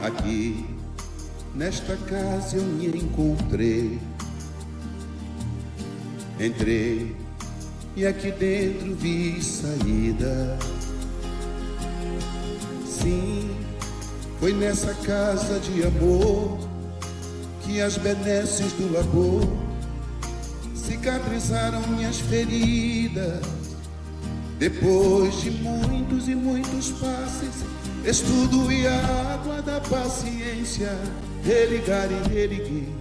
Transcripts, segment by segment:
Aqui, nesta casa eu me encontrei. Entrei e aqui dentro vi saída. Sim, foi nessa casa de amor que as benesses do labor cicatrizaram minhas feridas. Depois de muitos e muitos passes, estudo e a água da paciência, religar e religuei,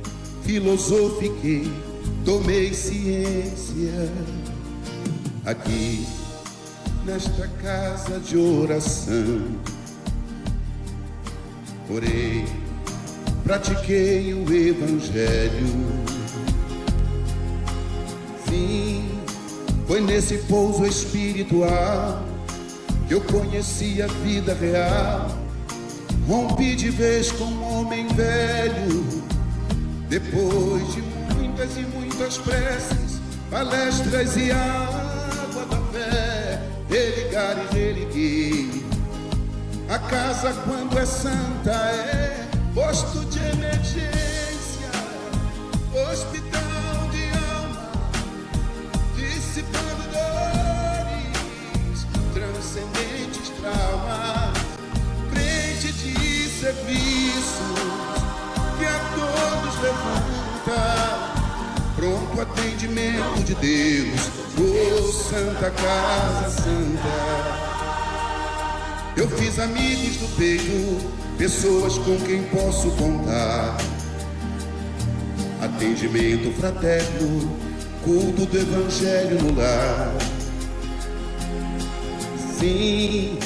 filosofiquei, tomei ciência. Aqui, nesta casa de oração, orei, pratiquei o evangelho. Sim, foi nesse pouso espiritual que eu conheci a vida real. Rompi de vez com um homem velho. Depois de muitas e muitas preces, palestras e água da fé, religar e religuei. A casa, quando é santa, é posto de emergência, hospital de alma, dissipando dores, transcendentes traumas, frente de serviços que a todos levanta, pronto atendimento de Deus, oh Santa Casa Santa. Eu fiz amigos do peito, pessoas com quem posso contar. Atendimento fraterno, culto do evangelho no lar. Sim,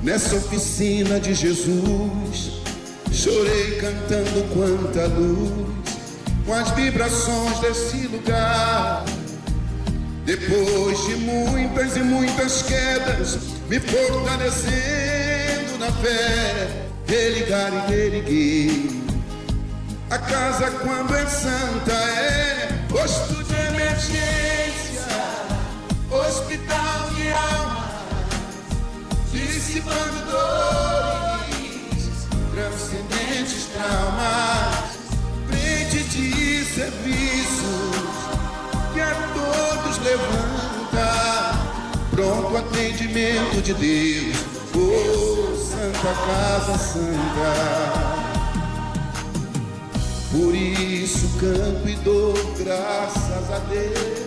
nessa oficina de Jesus, chorei cantando quanta luz, com as vibrações desse lugar. Depois de muitas e muitas quedas, me fortalecendo na fé, religar e religuei. A casa, quando é santa, é posto de emergência, hospital de alma, dissipando dores, transcendentes traumas, frente de serviços que a todos levanta, pronto atendimento de Deus, oh Santa Casa Santa. Por isso canto e dou graças a Deus,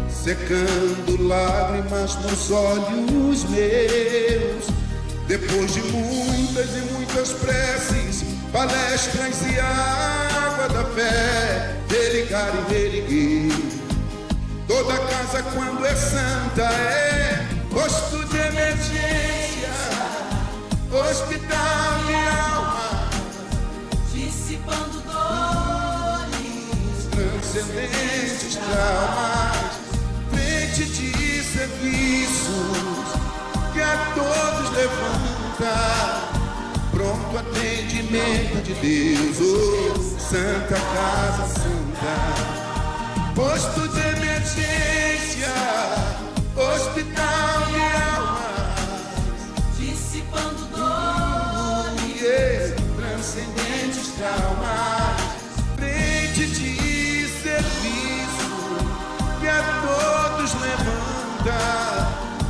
secando lágrimas nos olhos meus. Depois de muitas e muitas preces, palestras e água da fé, religar e religuei. Toda casa, quando é santa, é posto de emergência, hospital de alma, dissipando dores, transcendentes traumas, frente de serviços que a todos levanta, pronto atendimento de Deus, oh Santa Casa Santa. Posto de emergência, hospital de almas, dissipando dores, transcendentes traumas, frente de serviço que a todos levanta,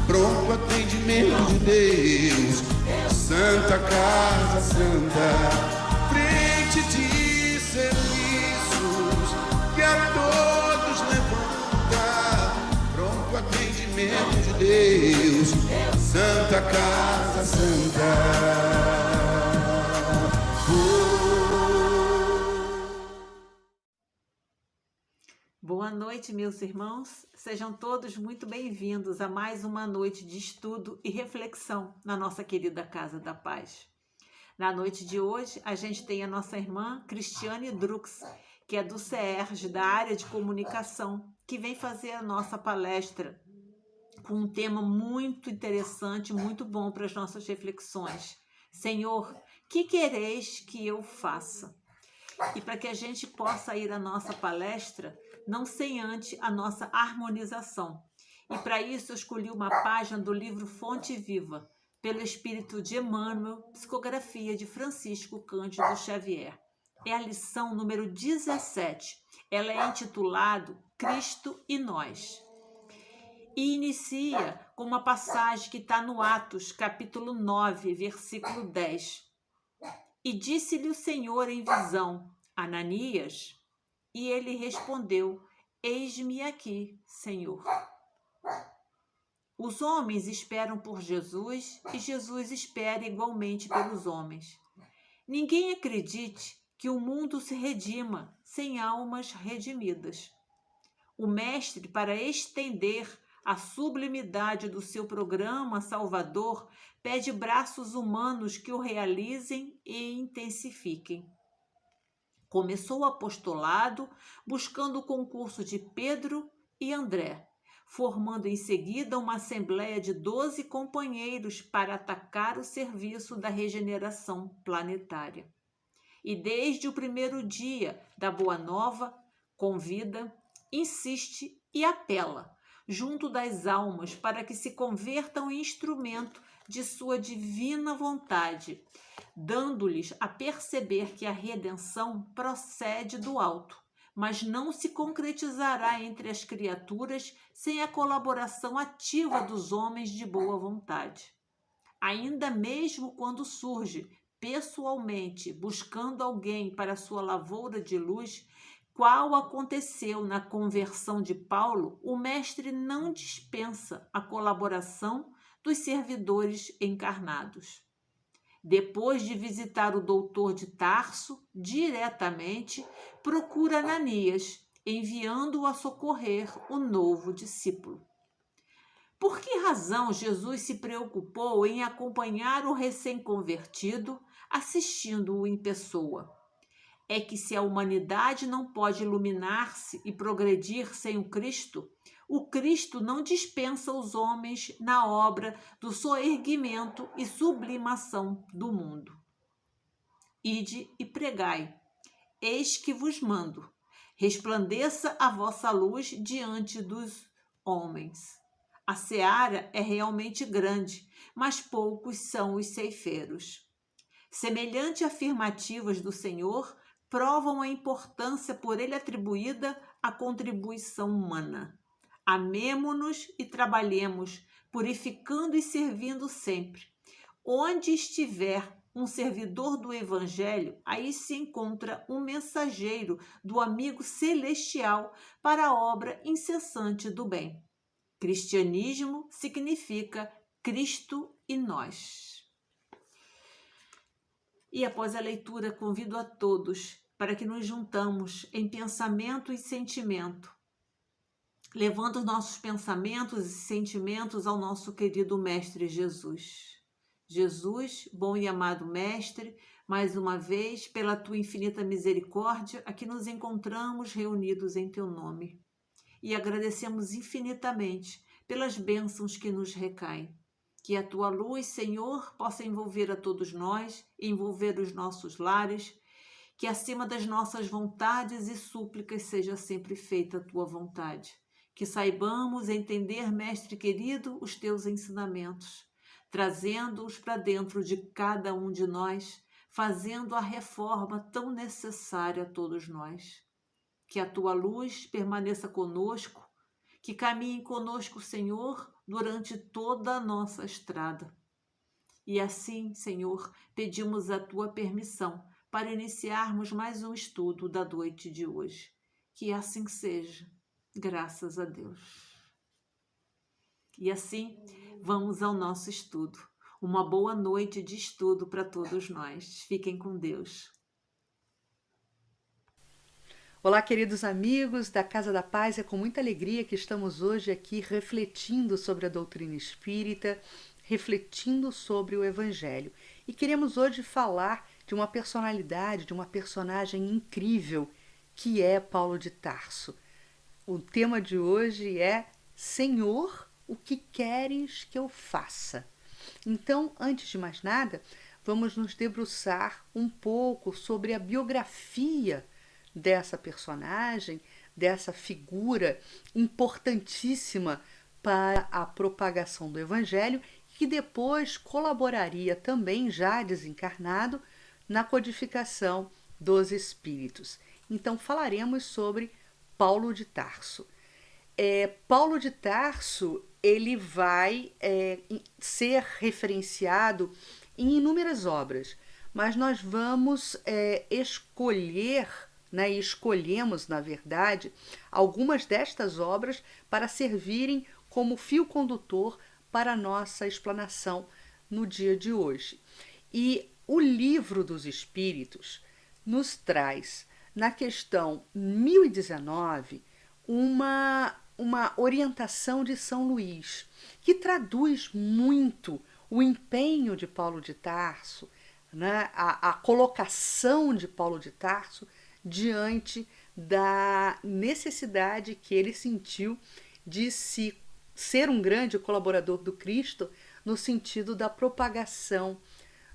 pronto atendimento de Deus, Santa Casa Santa. Frente de serviços que a todos levanta, pronto atendimento de Deus, Santa Casa Santa. Boa noite, meus irmãos. Sejam todos muito bem-vindos a mais uma noite de estudo e reflexão na nossa querida Casa da Paz. Na noite de hoje, a gente tem a nossa irmã Cristiane Drux, que é do CERJ, da área de comunicação, que vem fazer a nossa palestra com um tema muito interessante, muito bom para as nossas reflexões. Senhor, que quereis que eu faça? E para que a gente possa ir à nossa palestra, não sem antes a nossa harmonização. E para isso eu escolhi uma página do livro Fonte Viva, pelo Espírito de Emmanuel, psicografia de Francisco Cândido Xavier. É a lição número 17. Ela é intitulada Cristo e Nós. E inicia com uma passagem que está no Atos, capítulo 9, versículo 10. E disse-lhe o Senhor em visão, Ananias, e ele respondeu, eis-me aqui, Senhor. Os homens esperam por Jesus e Jesus espera igualmente pelos homens. Ninguém acredite que o mundo se redima sem almas redimidas. O Mestre, para estender a sublimidade do seu programa salvador, pede braços humanos que o realizem e intensifiquem. Começou o apostolado buscando o concurso de Pedro e André, formando em seguida uma assembleia de 12 companheiros para atacar o serviço da regeneração planetária. E desde o primeiro dia da Boa Nova, convida, insiste e apela, junto das almas, para que se convertam em instrumento de sua divina vontade, dando-lhes a perceber que a redenção procede do alto, mas não se concretizará entre as criaturas sem a colaboração ativa dos homens de boa vontade. Ainda mesmo quando surge pessoalmente, buscando alguém para sua lavoura de luz, qual aconteceu na conversão de Paulo, o Mestre não dispensa a colaboração dos servidores encarnados. Depois de visitar o doutor de Tarso, diretamente, procura Ananias, enviando-o a socorrer o novo discípulo. Por que razão Jesus se preocupou em acompanhar o recém-convertido, assistindo-o em pessoa? É que se a humanidade não pode iluminar-se e progredir sem o Cristo não dispensa os homens na obra do soerguimento e sublimação do mundo. Ide e pregai, eis que vos mando, resplandeça a vossa luz diante dos homens. A seara é realmente grande, mas poucos são os ceifeiros. Semelhante afirmativas do Senhor provam a importância por ele atribuída à contribuição humana. Amemo-nos e trabalhemos, purificando e servindo sempre. Onde estiver um servidor do Evangelho, aí se encontra um mensageiro do amigo celestial para a obra incessante do bem. Cristianismo significa Cristo e nós. E após a leitura, convido a todos para que nos juntamos em pensamento e sentimento, levando nossos pensamentos e sentimentos ao nosso querido Mestre Jesus. Jesus, bom e amado Mestre, mais uma vez, pela Tua infinita misericórdia, aqui nos encontramos reunidos em Teu nome. E agradecemos infinitamente pelas bênçãos que nos recaem. Que a Tua luz, Senhor, possa envolver a todos nós, envolver os nossos lares, que acima das nossas vontades e súplicas seja sempre feita a Tua vontade. Que saibamos entender, Mestre querido, os Teus ensinamentos, trazendo-os para dentro de cada um de nós, fazendo a reforma tão necessária a todos nós. Que a Tua luz permaneça conosco, que caminhe conosco, Senhor, durante toda a nossa estrada. E assim, Senhor, pedimos a Tua permissão para iniciarmos mais um estudo da noite de hoje. Que assim seja, graças a Deus. E assim, vamos ao nosso estudo. Uma boa noite de estudo para todos nós. Fiquem com Deus. Olá, queridos amigos da Casa da Paz, é com muita alegria que estamos hoje aqui refletindo sobre a doutrina espírita, refletindo sobre o Evangelho. E queremos hoje falar de uma personalidade, de uma personagem incrível, que é Paulo de Tarso. O tema de hoje é Senhor, o que queres que eu faça? Então, antes de mais nada, vamos nos debruçar um pouco sobre a biografia dessa personagem, dessa figura importantíssima para a propagação do Evangelho, que depois colaboraria também, já desencarnado, na codificação dos Espíritos. Então falaremos sobre Paulo de Tarso. Paulo de Tarso, ele vai ser referenciado em inúmeras obras, mas nós vamos escolher, né, e escolhemos, na verdade, algumas destas obras para servirem como fio condutor para a nossa explanação no dia de hoje. E o Livro dos Espíritos nos traz, na questão 1019, uma orientação de São Luís, que traduz muito o empenho de Paulo de Tarso, né, a colocação de Paulo de Tarso diante da necessidade que ele sentiu de ser um grande colaborador do Cristo no sentido da propagação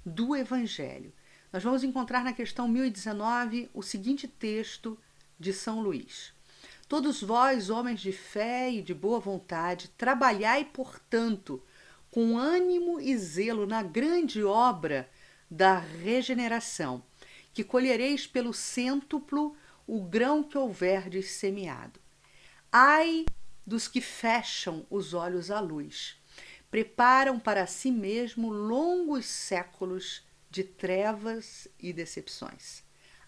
do Evangelho. Nós vamos encontrar na questão 1019 o seguinte texto de São Luís: Todos vós, homens de fé e de boa vontade, trabalhai, portanto, com ânimo e zelo na grande obra da regeneração, que colhereis pelo cêntuplo o grão que houverdes semeado. Ai dos que fecham os olhos à luz, preparam para si mesmo longos séculos de trevas e decepções.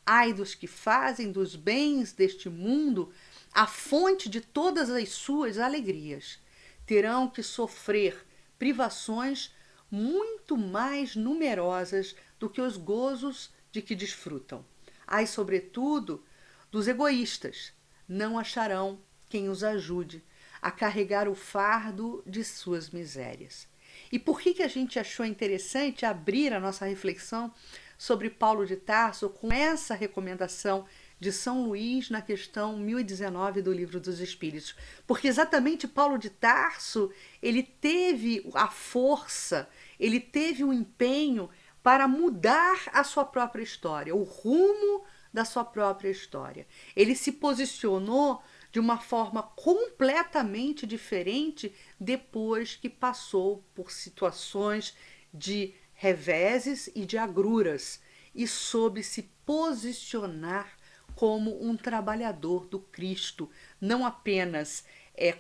Ai dos que fazem dos bens deste mundo a fonte de todas as suas alegrias. Terão que sofrer privações muito mais numerosas do que os gozos de que desfrutam. Ai, sobretudo, dos egoístas. Não acharão quem os ajude a carregar o fardo de suas misérias. E por que a gente achou interessante abrir a nossa reflexão sobre Paulo de Tarso com essa recomendação de São Luís na questão 1019 do Livro dos Espíritos? Porque exatamente Paulo de Tarso, ele teve a força, ele teve o empenho para mudar a sua própria história, o rumo da sua própria história. Ele se posicionou de uma forma completamente diferente depois que passou por situações de reveses e de agruras e soube se posicionar como um trabalhador do Cristo, não apenas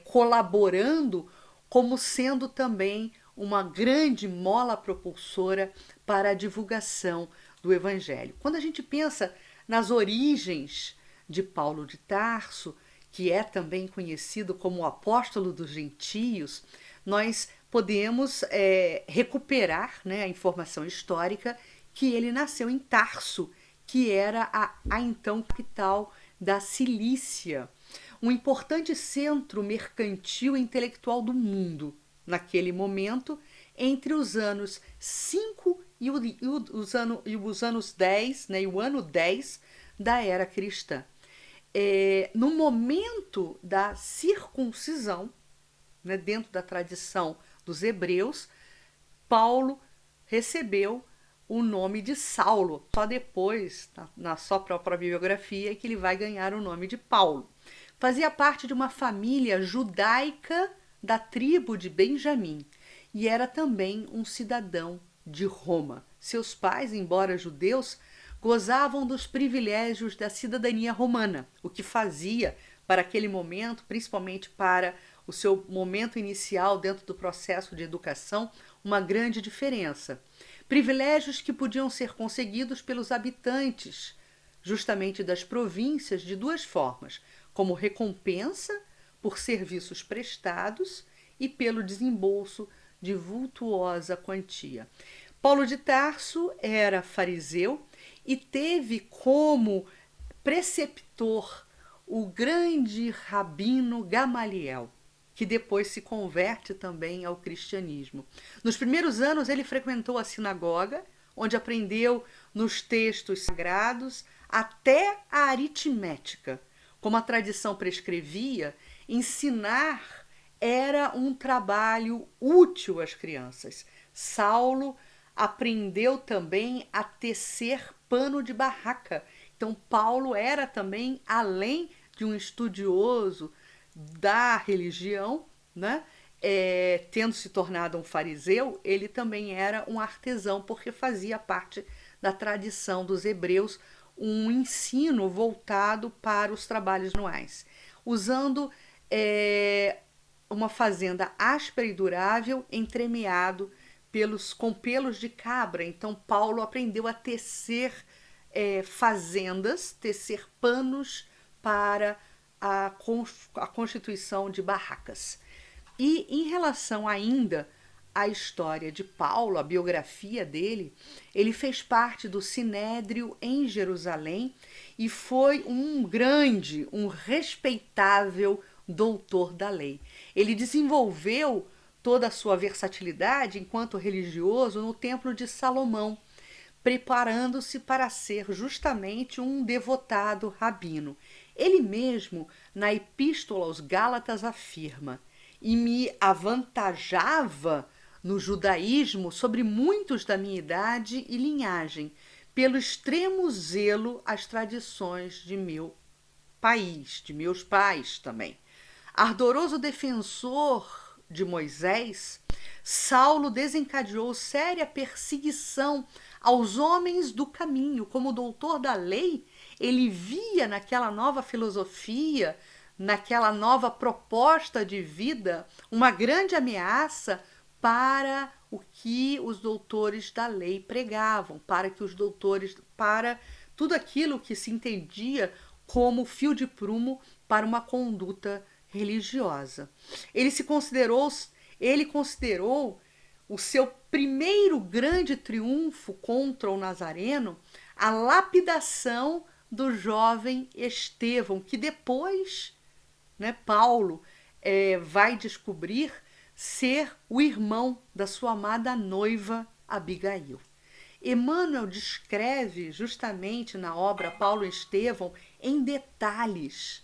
colaborando, como sendo também uma grande mola propulsora para a divulgação do Evangelho. Quando a gente pensa nas origens de Paulo de Tarso, que é também conhecido como o apóstolo dos gentios, nós podemos recuperar, né, a informação histórica que ele nasceu em Tarso, que era a então capital da Cilícia, um importante centro mercantil e intelectual do mundo, naquele momento, entre os anos 5 e os anos 10, né, e o ano 10 da era cristã. No momento da circuncisão, né, dentro da tradição dos hebreus, Paulo recebeu o nome de Saulo. Só depois, na sua própria biografia, que ele vai ganhar o nome de Paulo. Fazia parte de uma família judaica da tribo de Benjamim e era também um cidadão de Roma. Seus pais, embora judeus, gozavam dos privilégios da cidadania romana, o que fazia, para aquele momento, principalmente para o seu momento inicial dentro do processo de educação, uma grande diferença. Privilégios que podiam ser conseguidos pelos habitantes, justamente das províncias, de duas formas: como recompensa por serviços prestados e pelo desembolso de vultuosa quantia. Paulo de Tarso era fariseu e teve como preceptor o grande rabino Gamaliel, que depois se converte também ao cristianismo. Nos primeiros anos ele frequentou a sinagoga, onde aprendeu nos textos sagrados até a aritmética. Como a tradição prescrevia, ensinar era um trabalho útil às crianças. Saulo aprendeu também a tecer pano de barraca. Então Paulo era também, além de um estudioso da religião, né, tendo se tornado um fariseu, ele também era um artesão, porque fazia parte da tradição dos hebreus um ensino voltado para os trabalhos manuais, usando uma fazenda áspera e durável, entremeado com pelos de cabra. Então Paulo aprendeu a tecer fazendas, tecer panos para a constituição de barracas. E em relação ainda à história de Paulo, a biografia dele, ele fez parte do Sinédrio em Jerusalém e foi um grande, um respeitável doutor da lei. Ele desenvolveu toda a sua versatilidade enquanto religioso no Templo de Salomão, preparando-se para ser justamente um devotado rabino. Ele mesmo, na Epístola aos Gálatas, afirma: e me avantajava no judaísmo sobre muitos da minha idade e linhagem, pelo extremo zelo às tradições de meu país, de meus pais também. Ardoroso defensor de Moisés, Saulo desencadeou séria perseguição aos homens do caminho. Como doutor da lei, ele via naquela nova filosofia, naquela nova proposta de vida, uma grande ameaça para o que os doutores da lei pregavam, para tudo aquilo que se entendia como fio de prumo para uma conduta religiosa. Ele considerou o seu primeiro grande triunfo contra o Nazareno a lapidação do jovem Estevão, que depois, Paulo vai descobrir ser o irmão da sua amada noiva Abigail. Emmanuel descreve justamente na obra Paulo e Estevão em detalhes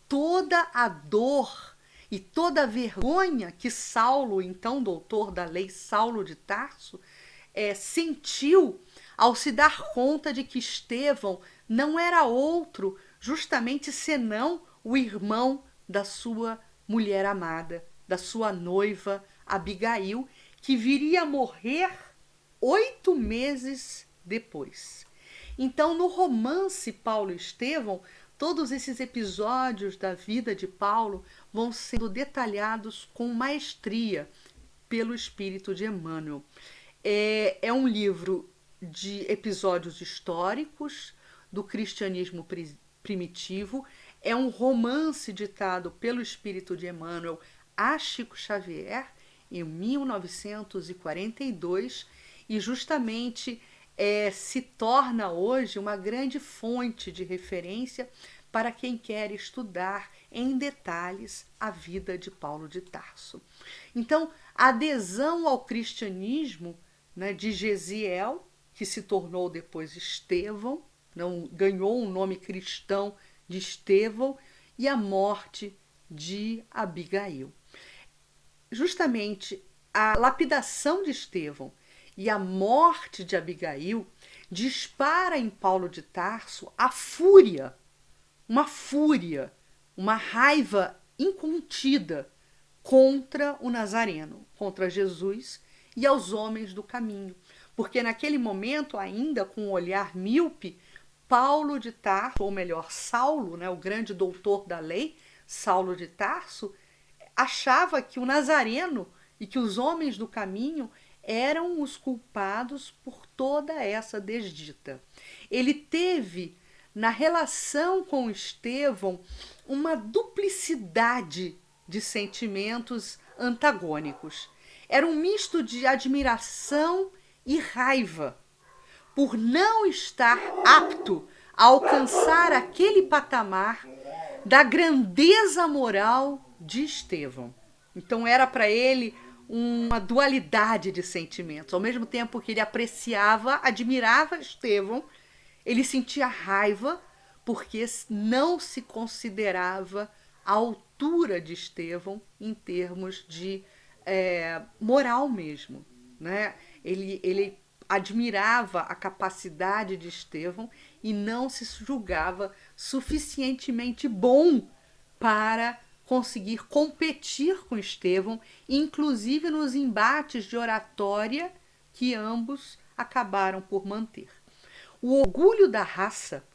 toda a dor e toda a vergonha que Saulo, então doutor da lei Saulo de Tarso, sentiu ao se dar conta de que Estevão não era outro justamente senão o irmão da sua mulher amada, da sua noiva Abigail, que viria a morrer 8 meses depois. Então, no romance Paulo e Estevão, todos esses episódios da vida de Paulo vão sendo detalhados com maestria pelo espírito de Emmanuel. É um livro de episódios históricos do cristianismo primitivo, é um romance ditado pelo espírito de Emmanuel a Chico Xavier em 1942 e justamente se torna hoje uma grande fonte de referência para quem quer estudar em detalhes a vida de Paulo de Tarso. Então, a adesão ao cristianismo de Gesiel, que se tornou depois Estevão, ganhou um nome cristão de Estevão, e a morte de Abigail. Justamente a lapidação de Estevão e a morte de Abigail dispara em Paulo de Tarso a fúria, uma raiva incontida contra o Nazareno, contra Jesus e aos homens do caminho. Porque naquele momento, ainda com um olhar míope, Paulo de Tarso, ou melhor, Saulo, o grande doutor da lei, Saulo de Tarso, achava que o Nazareno e que os homens do caminho eram os culpados por toda essa desdita. Ele teve, na relação com Estevão, uma duplicidade de sentimentos antagônicos. Era um misto de admiração e raiva por não estar apto a alcançar aquele patamar da grandeza moral de Estevão. Então era para ele uma dualidade de sentimentos. Ao mesmo tempo que ele apreciava, admirava Estevão, ele sentia raiva porque não se considerava a altura de Estevão em termos de moral mesmo. Ele admirava a capacidade de Estevão e não se julgava suficientemente bom para conseguir competir com Estevão, inclusive nos embates de oratória que ambos acabaram por manter. O orgulho da raça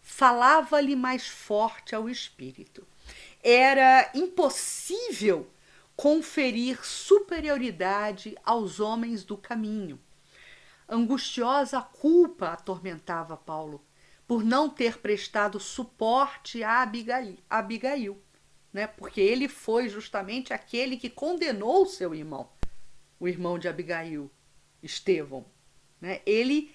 falava-lhe mais forte ao espírito. Era impossível conferir superioridade aos homens do caminho. Angustiosa culpa atormentava Paulo por não ter prestado suporte a Abigail, né? Porque ele foi justamente aquele que condenou seu irmão, o irmão de Abigail, Estevão, né? Ele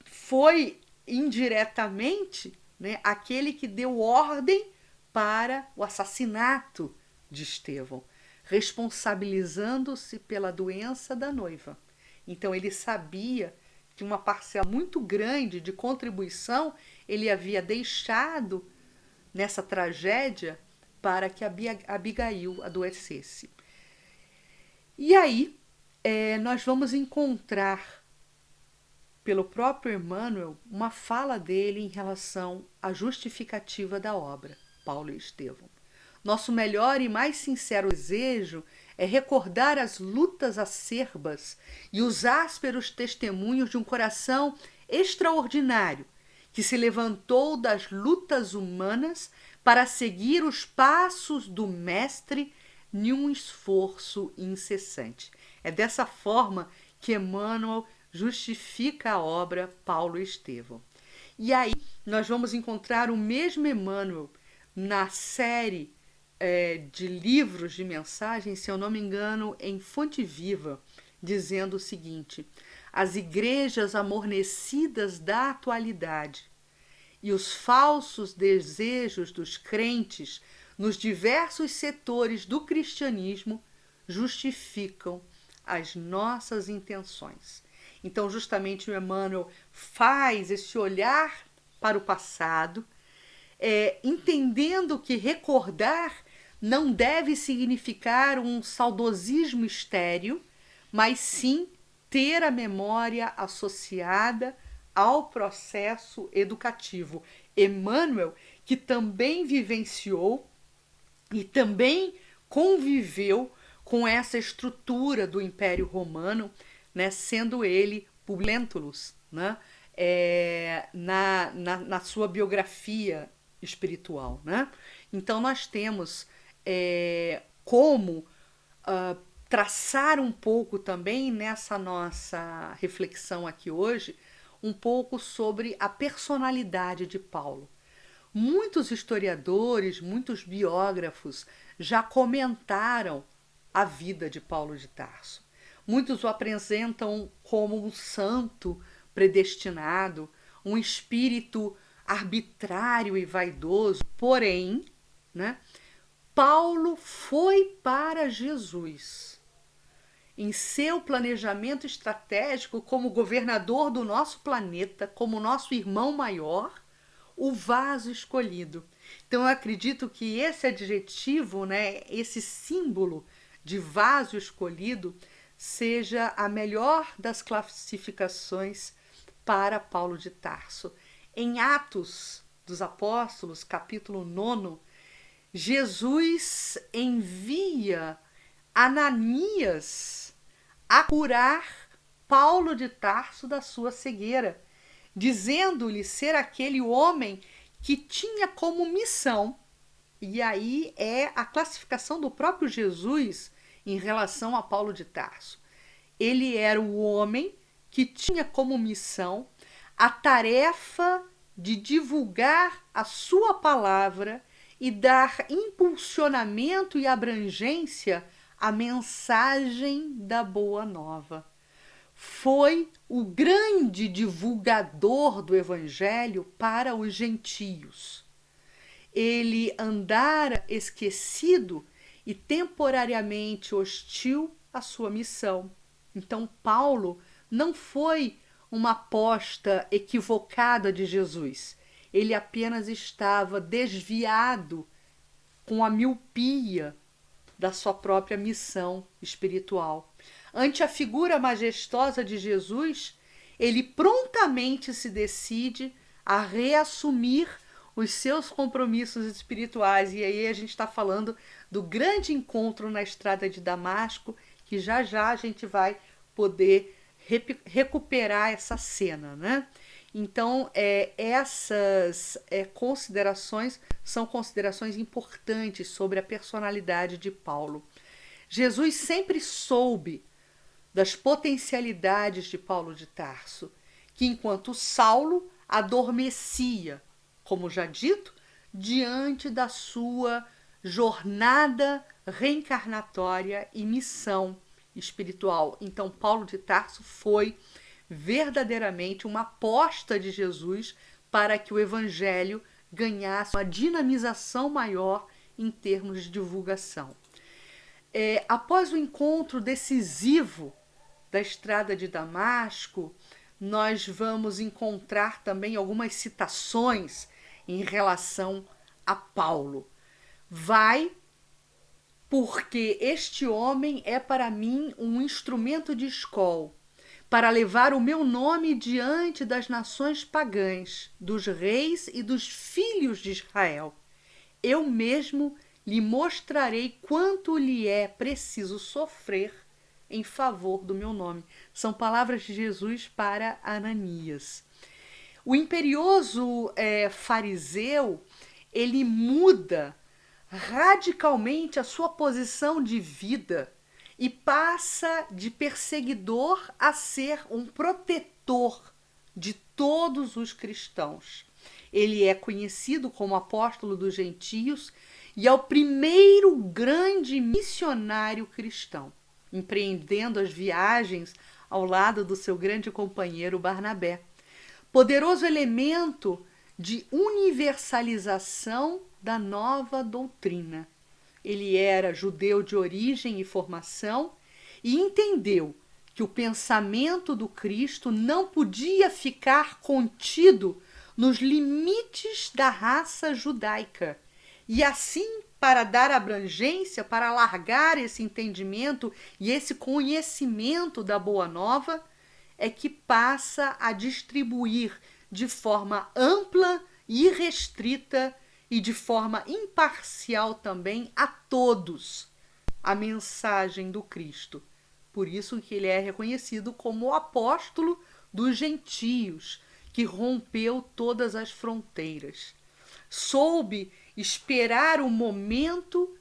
foi indiretamente, né, aquele que deu ordem para o assassinato de Estevão, responsabilizando-se pela doença da noiva. Então ele sabia que uma parcela muito grande de contribuição ele havia deixado nessa tragédia para que Abigail adoecesse. E aí nós vamos encontrar pelo próprio Emmanuel uma fala dele em relação à justificativa da obra, Paulo e Estevão. Nosso melhor e mais sincero desejo é recordar as lutas acerbas e os ásperos testemunhos de um coração extraordinário que se levantou das lutas humanas para seguir os passos do Mestre em um esforço incessante. É dessa forma que Emmanuel justifica a obra Paulo e Estevão. E aí nós vamos encontrar o mesmo Emmanuel na série de livros de mensagens, se eu não me engano, em Fonte Viva, dizendo o seguinte: as igrejas amornecidas da atualidade e os falsos desejos dos crentes nos diversos setores do cristianismo justificam as nossas intenções. Então, justamente o Emmanuel faz esse olhar para o passado, entendendo que recordar não deve significar um saudosismo estéril, mas sim ter a memória associada ao processo educativo. Emmanuel, que também vivenciou e também conviveu com essa estrutura do Império Romano, né, sendo ele Publio Lentulus, né, na sua biografia espiritual, né? Então nós temos como traçar um pouco também nessa nossa reflexão aqui hoje, um pouco sobre a personalidade de Paulo. Muitos historiadores, muitos biógrafos já comentaram a vida de Paulo de Tarso. Muitos o apresentam como um santo predestinado, um espírito arbitrário e vaidoso. Porém, né, Paulo foi para Jesus. Em seu planejamento estratégico como governador do nosso planeta, como nosso irmão maior, o vaso escolhido. Então eu acredito que esse adjetivo, né, esse símbolo de vaso escolhido, seja a melhor das classificações para Paulo de Tarso. Em Atos dos Apóstolos, capítulo 9, Jesus envia Ananias a curar Paulo de Tarso da sua cegueira, dizendo-lhe ser aquele homem que tinha como missão, e aí é a classificação do próprio Jesus em relação a Paulo de Tarso. Ele era o homem que tinha como missão a tarefa de divulgar a sua palavra e dar impulsionamento e abrangência à mensagem da Boa Nova. Foi o grande divulgador do Evangelho para os gentios. Ele andara esquecido e temporariamente hostil à sua missão. Então, Paulo não foi uma aposta equivocada de Jesus. Ele apenas estava desviado com a miopia da sua própria missão espiritual. Ante a figura majestosa de Jesus, ele prontamente se decide a reassumir os seus compromissos espirituais. E aí a gente está falando do grande encontro na estrada de Damasco, que já já a gente vai poder recuperar essa cena, né? Então, essas considerações são considerações importantes sobre a personalidade de Paulo. Jesus sempre soube das potencialidades de Paulo de Tarso, que enquanto Saulo adormecia, como já dito, diante da sua jornada reencarnatória e missão espiritual. Então, Paulo de Tarso foi verdadeiramente uma aposta de Jesus para que o evangelho ganhasse uma dinamização maior em termos de divulgação. Após o encontro decisivo da estrada de Damasco, nós vamos encontrar também algumas citações em relação a Paulo. Vai, porque este homem é para mim um instrumento de escol, para levar o meu nome diante das nações pagãs, dos reis e dos filhos de Israel. Eu mesmo lhe mostrarei quanto lhe é preciso sofrer em favor do meu nome. São palavras de Jesus para Ananias. O imperioso fariseu, ele muda radicalmente a sua posição de vida e passa de perseguidor a ser um protetor de todos os cristãos. Ele é conhecido como apóstolo dos gentios e é o primeiro grande missionário cristão, empreendendo as viagens ao lado do seu grande companheiro Barnabé. Poderoso elemento de universalização da nova doutrina. Ele era judeu de origem e formação e entendeu que o pensamento do Cristo não podia ficar contido nos limites da raça judaica. E assim, para dar abrangência, para alargar esse entendimento e esse conhecimento da Boa Nova, é que passa a distribuir de forma ampla e restrita e de forma imparcial também a todos a mensagem do Cristo. Por isso que ele é reconhecido como o apóstolo dos gentios, que rompeu todas as fronteiras. Soube esperar o momento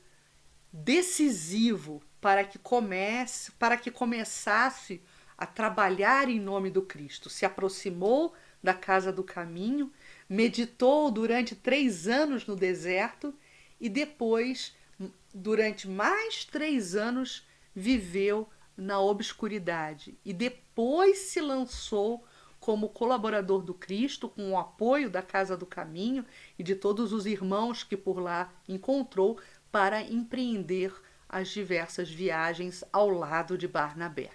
decisivo para que começasse a trabalhar em nome do Cristo. Se aproximou da casa do caminho, meditou durante 3 anos no deserto e depois, durante mais 3 anos, viveu na obscuridade. E depois se lançou como colaborador do Cristo, com o apoio da Casa do Caminho e de todos os irmãos que por lá encontrou, para empreender as diversas viagens ao lado de Barnabé.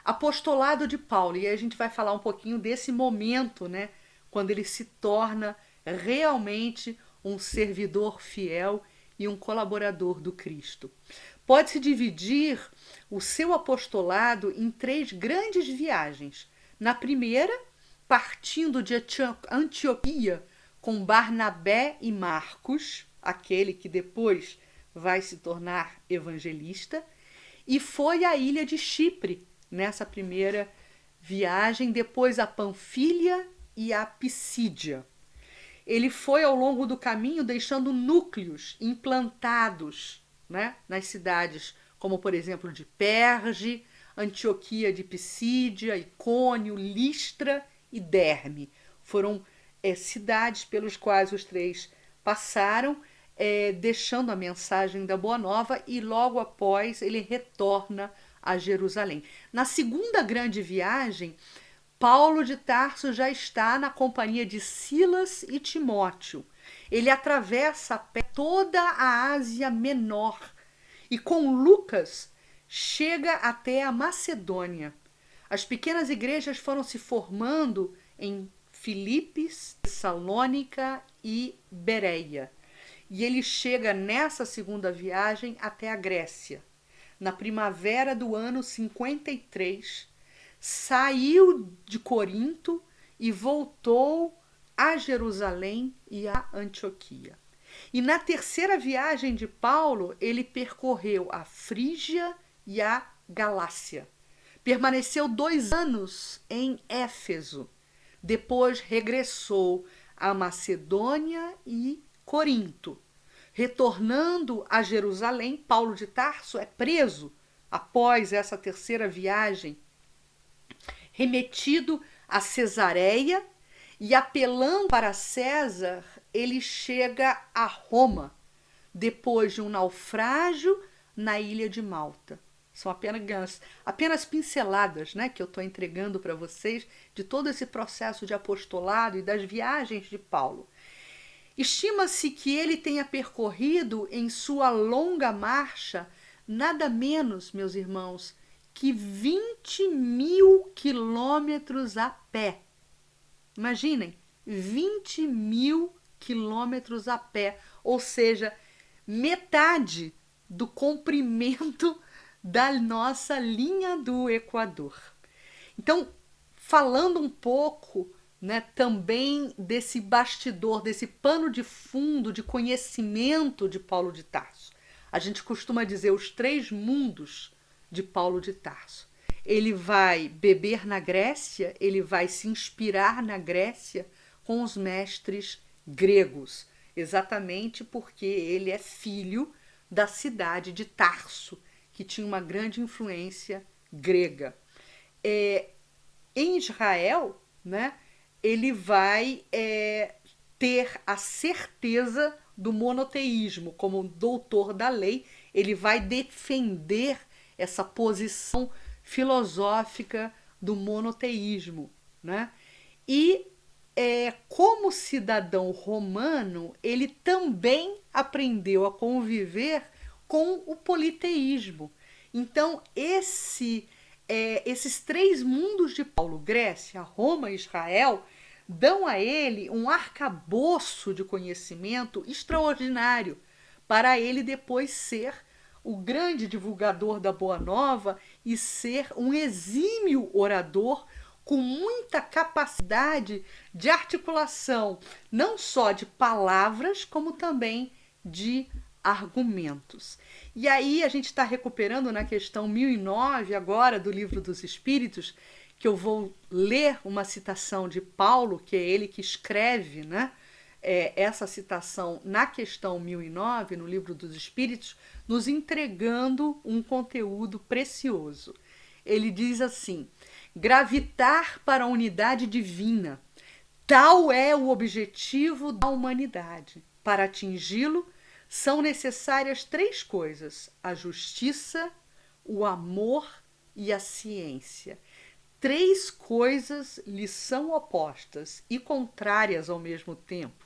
Apostolado de Paulo, e aí a gente vai falar um pouquinho desse momento, né, quando ele se torna realmente um servidor fiel e um colaborador do Cristo. Pode-se dividir o seu apostolado em 3 grandes viagens. Na primeira, partindo de Antioquia com Barnabé e Marcos, aquele que depois vai se tornar evangelista, e foi à ilha de Chipre, nessa primeira viagem, depois a Panfilha e a Pisídia. Ele foi ao longo do caminho deixando núcleos implantados, né, nas cidades, como por exemplo de Perge, Antioquia de Pisídia, Icônio, Listra e Derbe. Foram cidades pelos quais os 3 passaram, deixando a mensagem da Boa Nova, e logo após ele retorna a Jerusalém. Na segunda grande viagem, Paulo de Tarso já está na companhia de Silas e Timóteo. Ele atravessa a pé toda a Ásia Menor e com Lucas chega até a Macedônia. As pequenas igrejas foram se formando em Filipos, Tessalônica e Bereia. E ele chega nessa segunda viagem até a Grécia. Na primavera do ano 53, saiu de Corinto e voltou a Jerusalém e a Antioquia. E na terceira viagem de Paulo, ele percorreu a Frígia e a Galácia. Permaneceu 2 anos em Éfeso. Depois regressou a Macedônia e Corinto. Retornando a Jerusalém, Paulo de Tarso é preso após essa terceira viagem, remetido a Cesareia, e apelando para César, ele chega a Roma, depois de um naufrágio na ilha de Malta. São apenas pinceladas, né, que eu estou entregando para vocês de todo esse processo de apostolado e das viagens de Paulo. Estima-se que ele tenha percorrido em sua longa marcha nada menos, meus irmãos, que 20.000 quilômetros a pé. Imaginem, 20.000 quilômetros a pé, ou seja, metade do comprimento da nossa linha do Equador. Então, falando um pouco, né, também desse bastidor, desse pano de fundo de conhecimento de Paulo de Tarso. A gente costuma dizer os 3 mundos de Paulo de Tarso. Ele vai beber na Grécia, ele vai se inspirar na Grécia com os mestres gregos, exatamente porque ele é filho da cidade de Tarso, que tinha uma grande influência grega. Em Israel, né, ele vai ter a certeza do monoteísmo. Como doutor da lei, ele vai defender essa posição filosófica do monoteísmo, né? E como cidadão romano, ele também aprendeu a conviver com o politeísmo. Então, esses 3 mundos de Paulo, Grécia, Roma e Israel, dão a ele um arcabouço de conhecimento extraordinário para ele depois ser o grande divulgador da Boa Nova e ser um exímio orador com muita capacidade de articulação, não só de palavras, como também de argumentos. E aí a gente está recuperando na questão 1009 agora do Livro dos Espíritos, que eu vou ler uma citação de Paulo, que é ele que escreve, né, essa citação na questão 1009, no Livro dos Espíritos, nos entregando um conteúdo precioso. Ele diz assim: gravitar para a unidade divina, tal é o objetivo da humanidade. Para atingi-lo, são necessárias 3 coisas: a justiça, o amor e a ciência. 3 coisas lhe são opostas e contrárias ao mesmo tempo: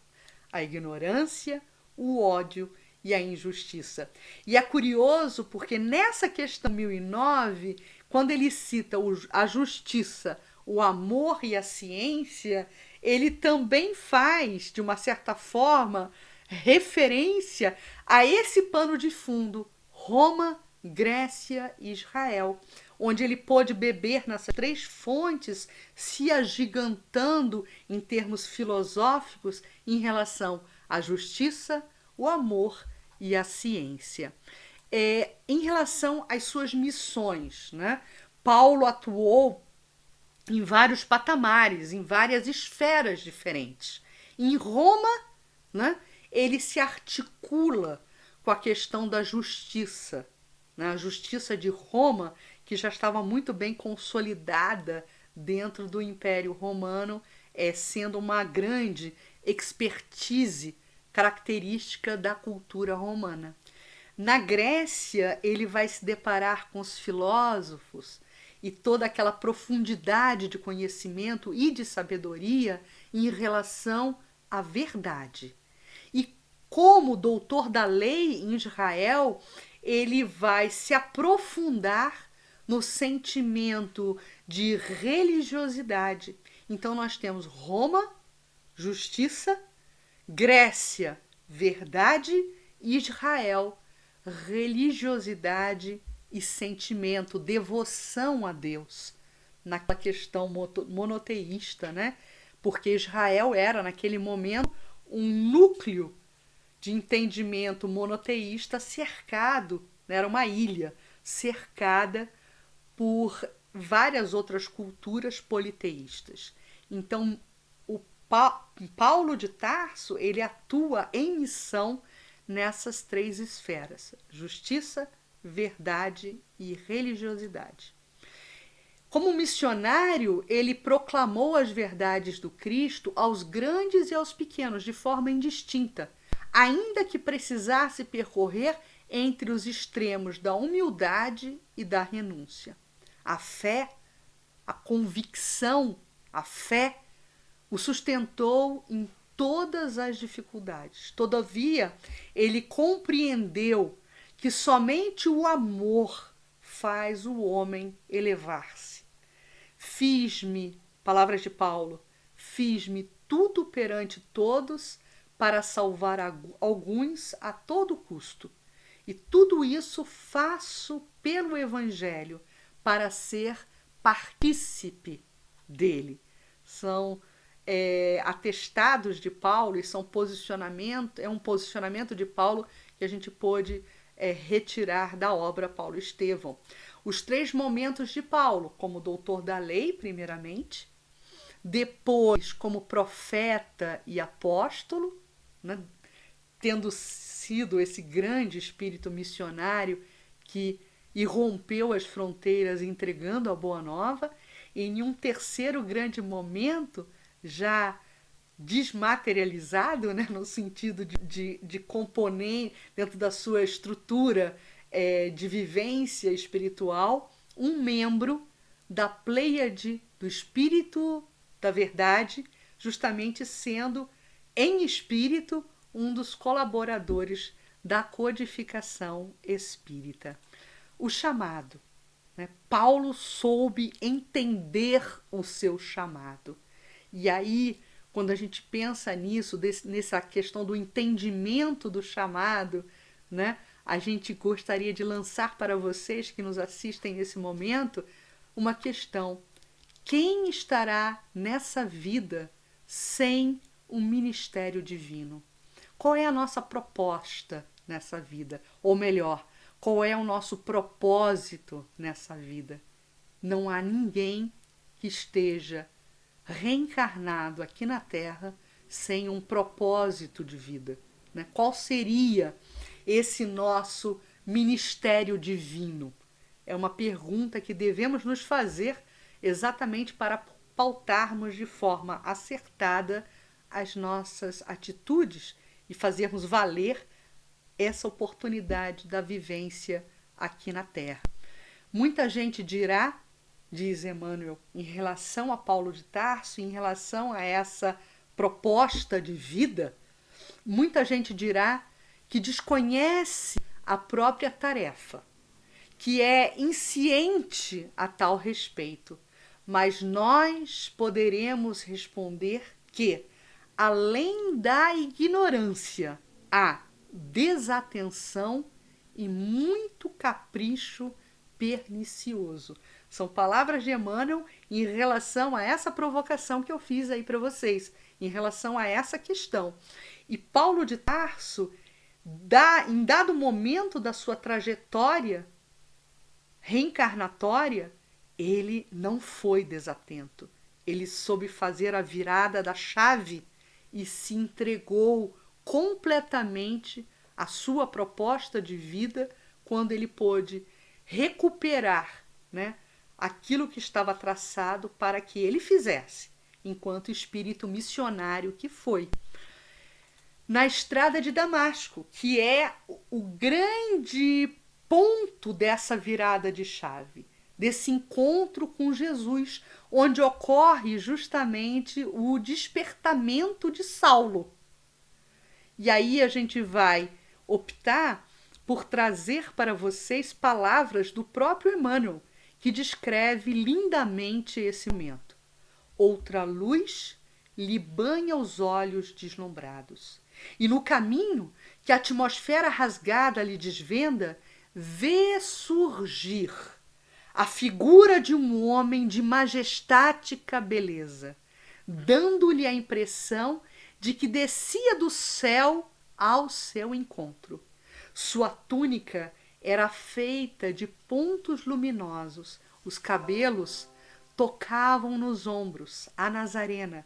a ignorância, o ódio e a injustiça. E é curioso porque nessa questão 1009, quando ele cita a justiça, o amor e a ciência, ele também faz, de uma certa forma, referência a esse pano de fundo, Roma, Grécia e Israel, onde ele pôde beber nessas 3 fontes, se agigantando em termos filosóficos em relação à justiça, o amor e a ciência. Em relação às suas missões, né? Paulo atuou em vários patamares, em várias esferas diferentes. Em Roma, né, ele se articula com a questão da justiça, né? A justiça de Roma, que já estava muito bem consolidada dentro do Império Romano, sendo uma grande expertise característica da cultura romana. Na Grécia, ele vai se deparar com os filósofos e toda aquela profundidade de conhecimento e de sabedoria em relação à verdade. E como doutor da lei em Israel, ele vai se aprofundar no sentimento de religiosidade. Então nós temos Roma, justiça, Grécia, verdade, e Israel, religiosidade e sentimento, devoção a Deus, naquela questão monoteísta, né? porque Israel era, naquele momento, um núcleo de entendimento monoteísta cercado, né? Era uma ilha cercada por várias outras culturas politeístas. Então, o Paulo de Tarso, ele atua em missão nessas três esferas: justiça, verdade e religiosidade. Como missionário, ele proclamou as verdades do Cristo aos grandes e aos pequenos, de forma indistinta, ainda que precisasse percorrer entre os extremos da humildade e da renúncia. A fé, a convicção, a fé o sustentou em todas as dificuldades. Todavia, ele compreendeu que somente o amor faz o homem elevar-se. Fiz-me, palavras de Paulo, fiz-me tudo perante todos para salvar alguns a todo custo. E tudo isso faço pelo Evangelho, para ser partícipe dele. São atestados de Paulo e são um posicionamento de Paulo que a gente pôde retirar da obra Paulo Estevão. Os três momentos de Paulo, como doutor da lei, primeiramente, depois como profeta e apóstolo, né, tendo sido esse grande espírito missionário que irrompeu as fronteiras entregando a Boa Nova, e em um terceiro grande momento, já desmaterializado, né, no sentido de componente, dentro da sua estrutura de vivência espiritual, um membro da Pleiade do Espírito da Verdade, justamente sendo, em espírito, um dos colaboradores da codificação espírita. O chamado. Né? Paulo soube entender o seu chamado. E aí, quando a gente pensa nisso, nessa questão do entendimento do chamado, né, a gente gostaria de lançar para vocês que nos assistem nesse momento uma questão: quem estará nessa vida sem um ministério divino? Qual é a nossa proposta nessa vida? Ou melhor, qual é o nosso propósito nessa vida? Não há ninguém que esteja reencarnado aqui na Terra sem um propósito de vida. Né? Qual seria esse nosso ministério divino? É uma pergunta que devemos nos fazer exatamente para pautarmos de forma acertada as nossas atitudes e fazermos valer essa oportunidade da vivência aqui na Terra. Muita gente dirá, diz Emmanuel, em relação a Paulo de Tarso, em relação a essa proposta de vida, muita gente dirá que desconhece a própria tarefa, que é insciente a tal respeito, mas nós poderemos responder que, além da ignorância, há desatenção e muito capricho pernicioso. São palavras de Emmanuel em relação a essa provocação que eu fiz aí para vocês, em relação a essa questão. E Paulo de Tarso, em dado momento da sua trajetória reencarnatória, ele não foi desatento. Ele soube fazer a virada da chave e se entregou completamente à sua proposta de vida quando ele pôde recuperar, né, aquilo que estava traçado para que ele fizesse, enquanto espírito missionário que foi. Na estrada de Damasco, que é o grande ponto dessa virada de chave, desse encontro com Jesus, onde ocorre justamente o despertamento de Saulo. E aí a gente vai optar por trazer para vocês palavras do próprio Emmanuel, que descreve lindamente esse momento. Outra luz lhe banha os olhos deslumbrados. E no caminho que a atmosfera rasgada lhe desvenda, vê surgir a figura de um homem de majestática beleza, dando-lhe a impressão de que descia do céu ao seu encontro. Sua túnica era feita de pontos luminosos, os cabelos tocavam nos ombros, a Nazarena.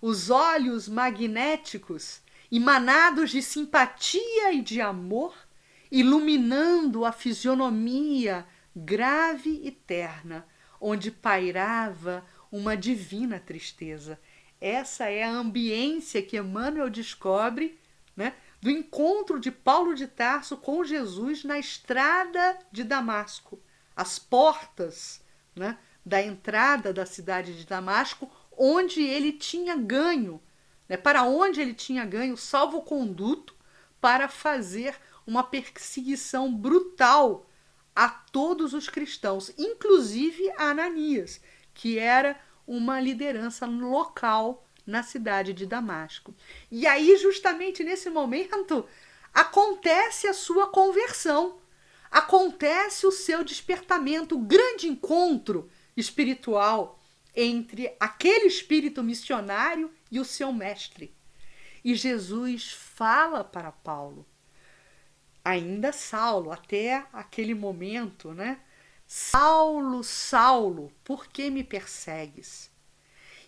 Os olhos magnéticos, emanados de simpatia e de amor, iluminando a fisionomia grave e terna, onde pairava uma divina tristeza. Essa é a ambiência que Emmanuel descobre, né, do encontro de Paulo de Tarso com Jesus na estrada de Damasco, as portas, né, da entrada da cidade de Damasco, onde ele tinha ganho, né, para onde ele tinha ganho salvo-conduto para fazer uma perseguição brutal a todos os cristãos, inclusive a Ananias, que era uma liderança local na cidade de Damasco. E aí, justamente nesse momento, acontece a sua conversão, acontece o seu despertamento, o grande encontro espiritual entre aquele espírito missionário e o seu mestre. E Jesus fala para Paulo, ainda Saulo, até aquele momento, né? Saulo, Saulo, por que me persegues?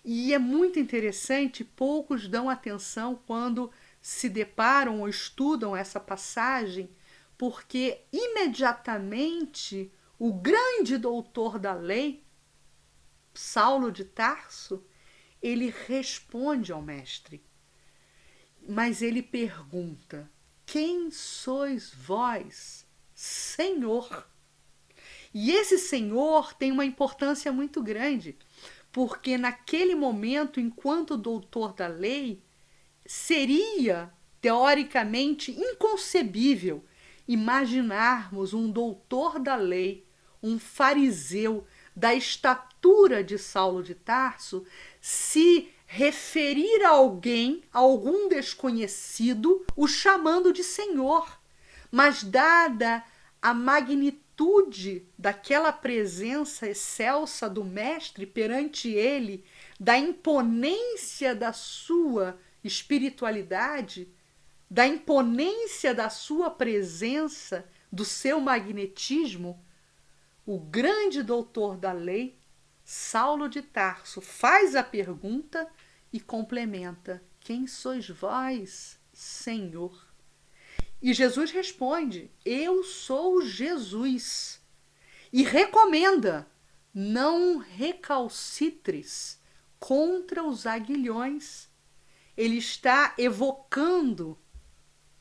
E é muito interessante, poucos dão atenção quando se deparam ou estudam essa passagem, porque imediatamente o grande doutor da lei, Saulo de Tarso, ele responde ao mestre. Mas ele pergunta: quem sois vós, Senhor? E esse Senhor tem uma importância muito grande, porque naquele momento, enquanto doutor da lei, seria teoricamente inconcebível imaginarmos um doutor da lei, um fariseu da estatura de Saulo de Tarso, se referir a alguém, a algum desconhecido, o chamando de Senhor. Mas dada a magnitude daquela presença excelsa do mestre perante ele, da imponência da sua espiritualidade, da imponência da sua presença, do seu magnetismo, o grande doutor da lei, Saulo de Tarso, faz a pergunta e complementa: quem sois vós, Senhor? E Jesus responde: eu sou Jesus. E recomenda: não recalcitres contra os aguilhões. Ele está evocando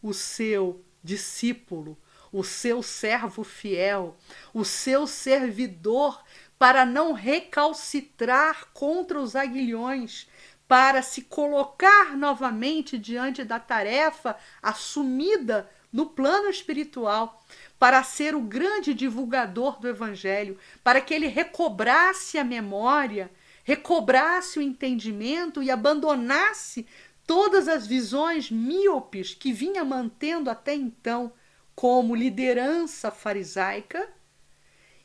o seu discípulo, o seu servo fiel, o seu servidor, para não recalcitrar contra os aguilhões, para se colocar novamente diante da tarefa assumida no plano espiritual, para ser o grande divulgador do Evangelho, para que ele recobrasse a memória, recobrasse o entendimento e abandonasse todas as visões míopes que vinha mantendo até então como liderança farisaica.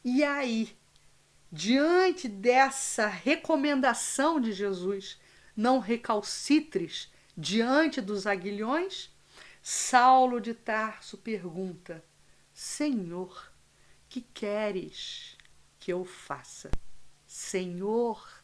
E aí, diante dessa recomendação de Jesus, não recalcitres diante dos aguilhões, Saulo de Tarso pergunta: Senhor, que queres que eu faça? Senhor,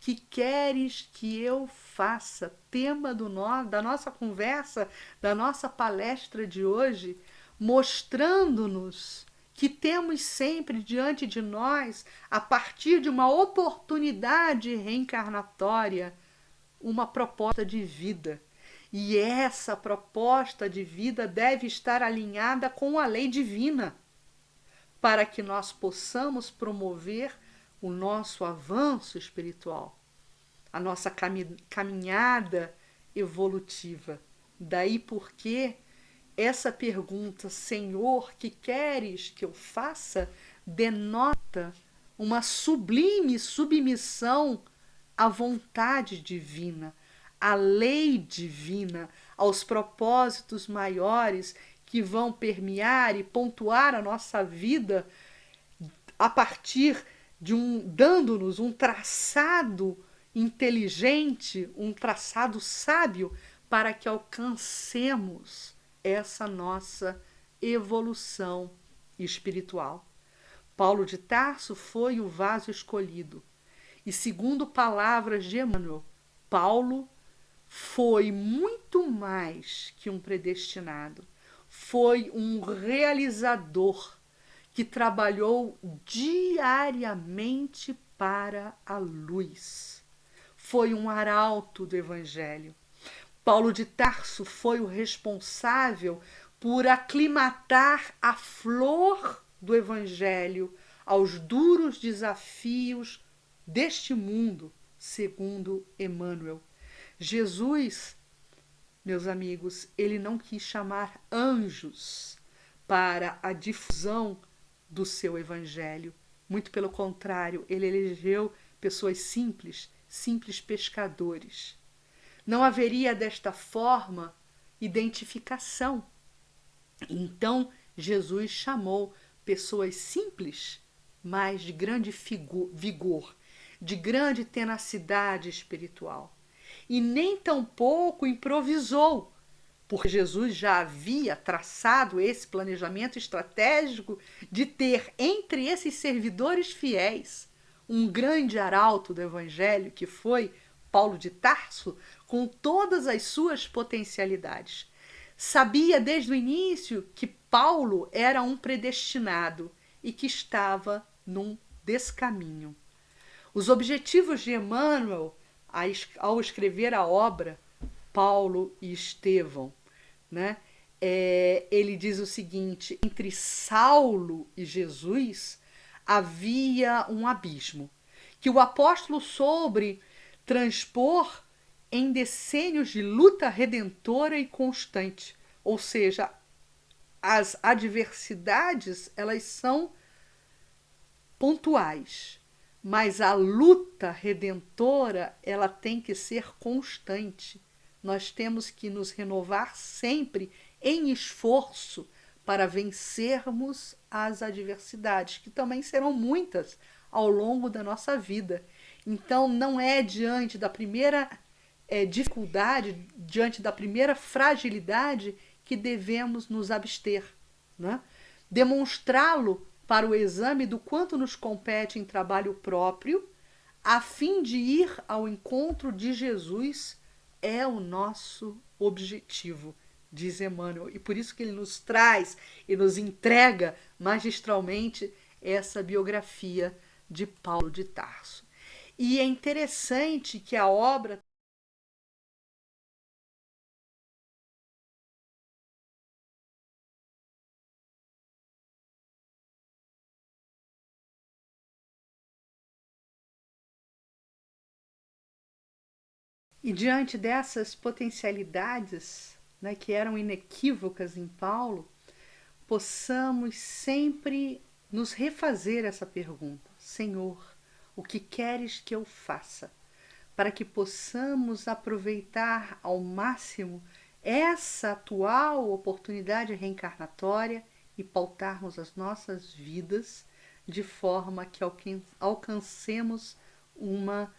que queres que eu faça? Tema da nossa conversa, da nossa palestra de hoje, mostrando-nos que temos sempre diante de nós, a partir de uma oportunidade reencarnatória, uma proposta de vida. E essa proposta de vida deve estar alinhada com a lei divina, para que nós possamos promover o nosso avanço espiritual, a nossa caminhada evolutiva. Daí porque essa pergunta, Senhor, que queres que eu faça, denota uma sublime submissão à vontade divina, à lei divina, aos propósitos maiores que vão permear e pontuar a nossa vida a partir de dando-nos um traçado inteligente, um traçado sábio para que alcancemos essa nossa evolução espiritual. Paulo de Tarso foi o vaso escolhido. E segundo palavras de Emmanuel, Paulo foi muito mais que um predestinado. Foi um realizador que trabalhou diariamente para a luz. Foi um arauto do Evangelho. Paulo de Tarso foi o responsável por aclimatar a flor do Evangelho aos duros desafios deste mundo, segundo Emmanuel. Jesus, meus amigos, ele não quis chamar anjos para a difusão do seu Evangelho. Muito pelo contrário, ele elegeu pessoas simples, simples pescadores. Não haveria desta forma identificação. Então, Jesus chamou pessoas simples, mas de grande vigor, de grande tenacidade espiritual. E nem tampouco improvisou, porque Jesus já havia traçado esse planejamento estratégico de ter entre esses servidores fiéis um grande arauto do Evangelho, que foi Paulo de Tarso, com todas as suas potencialidades. Sabia desde o início que Paulo era um predestinado e que estava num descaminho. Os objetivos de Emmanuel ao escrever a obra Paulo e Estevão, né? Ele diz o seguinte: entre Saulo e Jesus havia um abismo que o apóstolo soube transpor em decênios de luta redentora e constante. Ou seja, as adversidades, elas são pontuais, mas a luta redentora, ela tem que ser constante. Nós temos que nos renovar sempre em esforço para vencermos as adversidades, que também serão muitas ao longo da nossa vida. Então, não é diante da primeira dificuldade, diante da primeira fragilidade, que devemos nos abster, né? Demonstrá-lo para o exame do quanto nos compete em trabalho próprio, a fim de ir ao encontro de Jesus, é o nosso objetivo, diz Emmanuel. E por isso que ele nos traz e nos entrega magistralmente essa biografia de Paulo de Tarso. E é interessante que a obra E diante dessas potencialidades, né, que eram inequívocas em Paulo, possamos sempre nos refazer essa pergunta: Senhor, o que queres que eu faça? Para que possamos aproveitar ao máximo essa atual oportunidade reencarnatória e pautarmos as nossas vidas de forma que alcancemos uma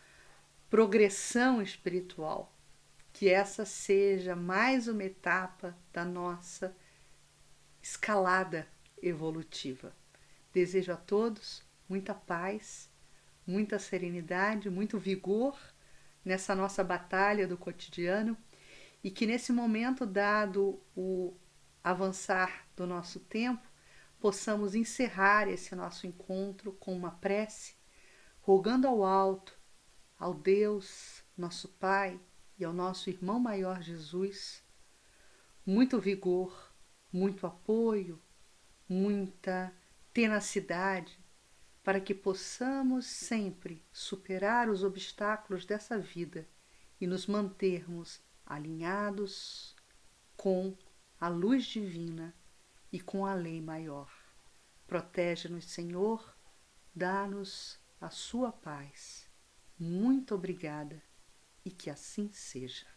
progressão espiritual, que essa seja mais uma etapa da nossa escalada evolutiva. Desejo a todos muita paz, muita serenidade, muito vigor nessa nossa batalha do cotidiano e que nesse momento, dado o avançar do nosso tempo, possamos encerrar esse nosso encontro com uma prece, rogando ao alto, ao Deus, nosso Pai, e ao nosso irmão maior Jesus, muito vigor, muito apoio, muita tenacidade, para que possamos sempre superar os obstáculos dessa vida e nos mantermos alinhados com a luz divina e com a lei maior. Protege-nos, Senhor, dá-nos a sua paz. Muito obrigada e que assim seja.